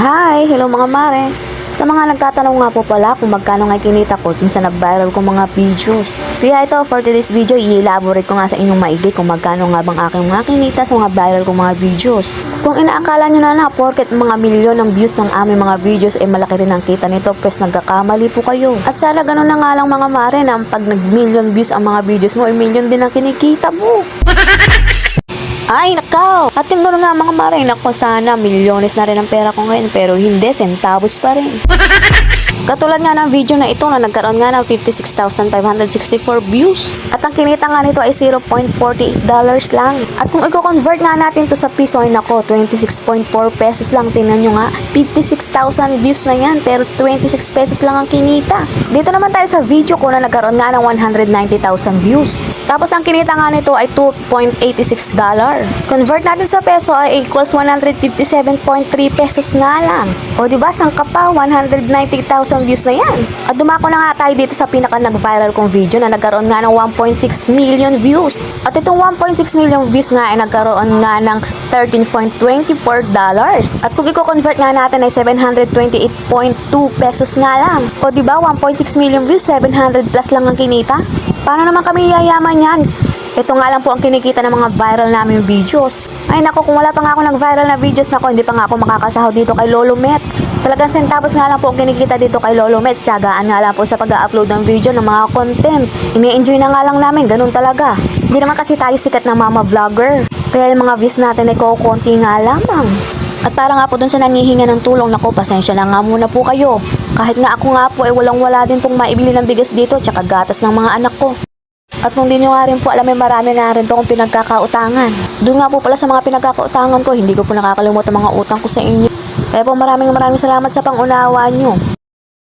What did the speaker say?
Hi! Hello mga mare! Sa mga nagtatanong nga po pala kung magkano nga kinita ko yung sa nag-viral kong mga videos. Kaya ito, for today's video, i-elaborate ko nga sa inyong maigi kung magkano nga bang aking mga kinita sa mga viral kong mga videos. Kung inaakala nyo na porket mga milyon ng views ng aming mga videos ay malaki rin ang kita nito, pues nagkakamali po kayo. At sana ganun na nga lang mga mare na pag nag-million views ang mga videos mo, ay million din ang kinikita mo. Ay, nakaw! At yung gano'n nga mga maray, nako sana, milyones na rin ang pera ko ngayon, pero hindi, centavos pa rin. Katulad nga ng video na ito na nagkaroon nga ng 56,564 views. At ang kinita nga nito ay $0.48 lang. At kung i-convert nga natin to sa piso ay nako, 26.4 pesos lang. Tingnan nyo nga, 56,000 views na yan, pero 26 pesos lang ang kinita. Dito naman tayo sa video ko na nagkaroon nga ng 190,000 views. Tapos ang kinita nga nito ay $2.86. Convert natin sa peso ay equals 157.3 pesos nga lang. O diba, sangka pa, 190,000 views na yan. At dumako na nga tayo dito sa pinaka nag-viral kong video na nagkaroon nga ng 1.6 million views. At itong 1.6 million views nga ay nagkaroon nga ng $13.24. At kung i-convert nga natin ay 728.2 pesos nga lang. O diba, 1.6 million views, 700 plus lang ang kinita? Paano naman kami yayaman yan? Ito nga lang po ang kinikita ng mga viral namin videos. Ay nako, kung wala pa nga ako nag-viral na videos, nako, hindi pa nga ako makakasahod dito kay Lolo Mets. Talagang centavos nga lang po ang kinikita dito kay Lolo Mets. Tiyagaan nga lang po sa pag-upload ng video ng mga content. Ini-enjoy na nga lang namin, ganun talaga. Hindi naman kasi tayo sikat na mama vlogger. Kaya yung mga views natin ay kukunti nga lamang. At para nga po dun sa nangihinga ng tulong, nako, pasensya na nga muna po kayo. Kahit nga ako nga po ay walang-wala din pong maibili ng bigas dito tsaka gatas ng mga anak ko. At kung di nyo nga rin po alam, marami na rin po akong pinagkakautangan. Doon nga po pala sa mga pinagkakautangan ko, hindi ko po nakakalimutan mga utang ko sa inyo. Kaya po maraming salamat sa pangunawa nyo.